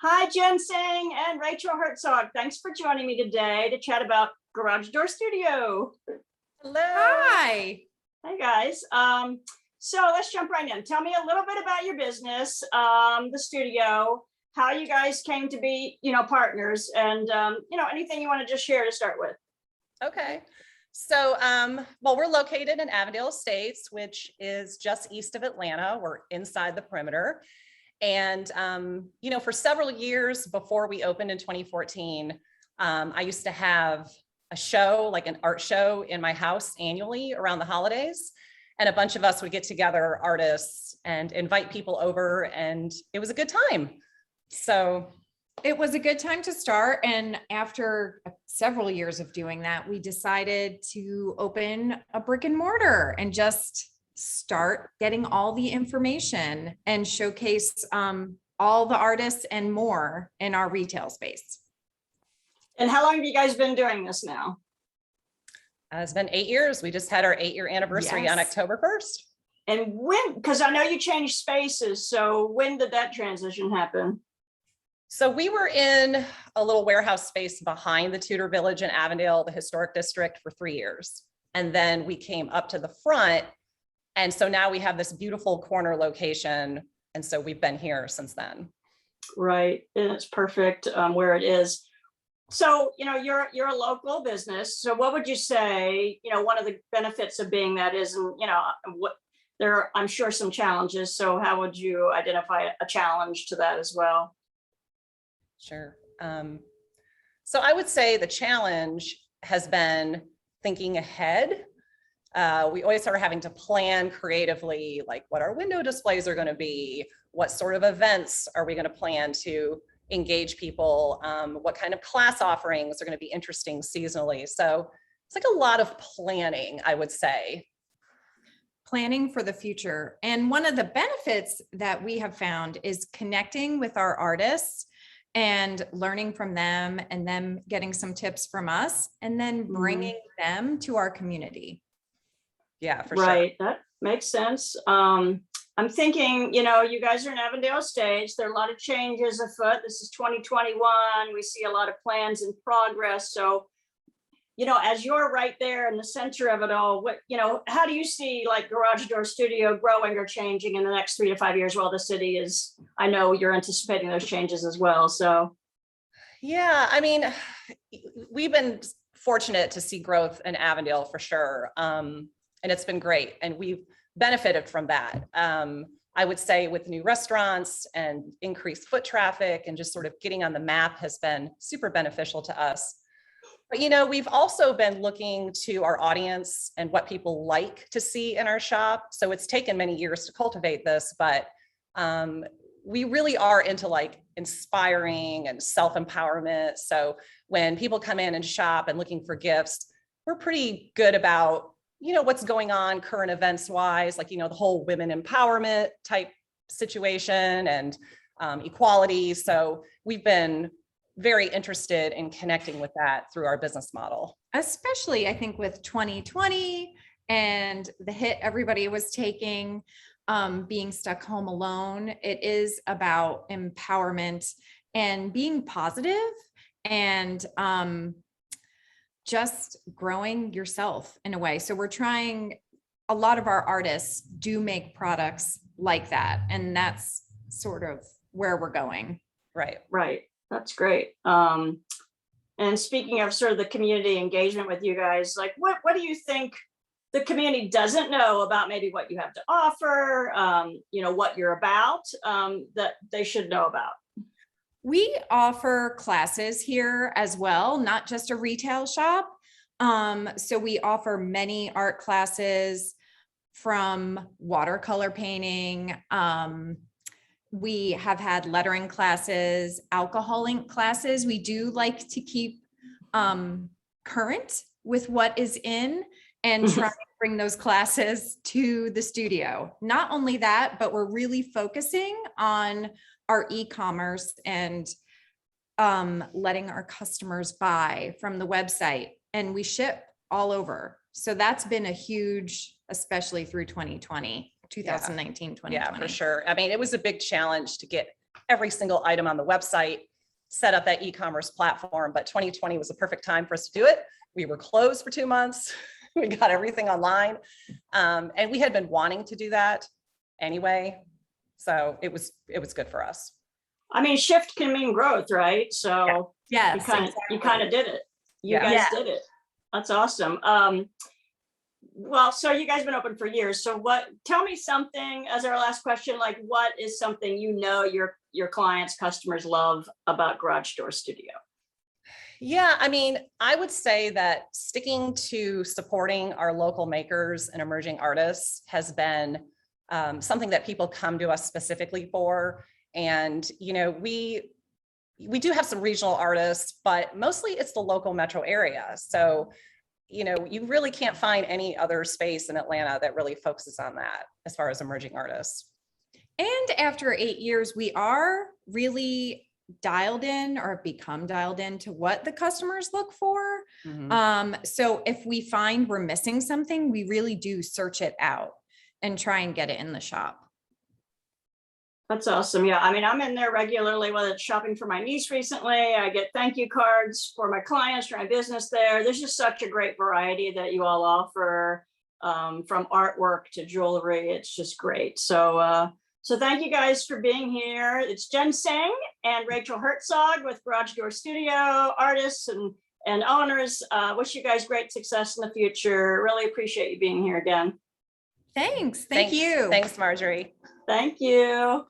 Hi, Jen Singh and Rachel Herzog. Thanks for joining me today to chat about Garage Door Studio. Hello. Hi. Hey, guys. So let's jump right in. Tell me a little bit about your business, the studio, how you guys came to be, partners, and, anything you want to just share to start with. Okay. So, well, we're located in Avondale Estates, which is just east of Atlanta. We're inside the perimeter. And, for several years before we opened in 2014, I used to have a show, like an art show in my house annually around the holidays. And a bunch of us would get together, artists, and invite people over. And it was a good time. So It was a good time to start. And after several years of doing that, we decided to open a brick and mortar and just start getting all the information and showcase all the artists and more in our retail space. And how long have you guys been doing this now? it's been 8 years. We just had our 8-year anniversary on Yes. October 1st. And when, because I know you changed spaces, so when did that transition happen? So we were in a little warehouse space behind the Tudor Village in Avondale, the historic district, for 3 years. And then we came up to the front. And so now we have this beautiful corner location. And so we've been here since then. Right, and it's perfect where it is. So, you're a local business. So what would you say, one of the benefits of being that is, and, what there are, I'm sure, some challenges. So how would you identify a challenge to that as well? Sure. So I would say the challenge has been thinking ahead. We always are having to plan creatively, like what our window displays are going to be, what sort of events are we going to plan to engage people, what kind of class offerings are going to be interesting seasonally. So it's like a lot of planning, I would say. Planning for the future. And one of the benefits that we have found is connecting with our artists and learning from them and them getting some tips from us and then bringing them to our community. Yeah, for Right, sure. that makes sense. I'm thinking, you guys are in Avondale Estates. There are a lot of changes afoot. This is 2021. We see a lot of plans in progress. So, as you're right there in the center of it all, how do you see like Garage Door Studio growing or changing in the next 3 to 5 years while the city is, I know you're anticipating those changes as well. So, Yeah, I mean, we've been fortunate to see growth in Avondale for sure. And it's been great. And we've benefited from that. I would say with new restaurants and increased foot traffic and just sort of getting on the map has been super beneficial to us. But, we've also been looking to our audience and what people like to see in our shop. So it's taken many years to cultivate this, but we really are into like inspiring and self-empowerment. So when people come in and shop and looking for gifts, we're pretty good about, what's going on current events wise, like, the whole women empowerment type situation and equality. So we've been very interested in connecting with that through our business model. Especially, I think, with 2020 and the hit everybody was taking, being stuck home alone. It is about empowerment and being positive and just growing yourself in a way. So we're trying, a lot of our artists do make products like that. And that's sort of where we're going. Right. right, that's great. And speaking of sort of the community engagement with you guys, like what do you think the community doesn't know about maybe what you have to offer, what you're about, that they should know about? We offer classes here as well, not just a retail shop. So we offer many art classes from watercolor painting. We have had lettering classes, alcohol ink classes. We do like to keep current with what is in and try to bring those classes to the studio. Not only that, but we're really focusing on our e-commerce and letting our customers buy from the website, and we ship all over. So that's been a huge, especially through 2019, 2020. Yeah, for sure. I mean, it was a big challenge to get every single item on the website, set up that e-commerce platform. But 2020 was a perfect time for us to do it. We were closed for 2 months. We got everything online. And we had been wanting to do that anyway. So it was good for us. I mean, shift can mean growth, right? So Yes, you kind of did it. You Yeah. guys did it. That's awesome. Well, so you guys been open for years. So tell me something as our last question, like what is something your clients, customers love about Garage Door Studio? Yeah, I mean, I would say that sticking to supporting our local makers and emerging artists has been something that people come to us specifically for. And, you know, we do have some regional artists, but mostly it's the local metro area. So, you know, you really can't find any other space in Atlanta that really focuses on that as far as emerging artists. and after 8 years, we are really dialed in or become dialed in to what the customers look for. So if we find we're missing something, we really do search it out and try and get it in the shop. That's awesome. Yeah, I mean, I'm in there regularly, whether it's shopping for my niece recently, I get thank you cards for my clients, for my business there. There's just such a great variety that you all offer, from artwork to jewelry. It's just great. So thank you guys for being here. It's Jen Singh and Rachel Herzog with Garage Door Studio, artists and owners. Wish you guys great success in the future. Really appreciate you being here again. Thanks. Thank you. Thanks, Marjorie. Thank you.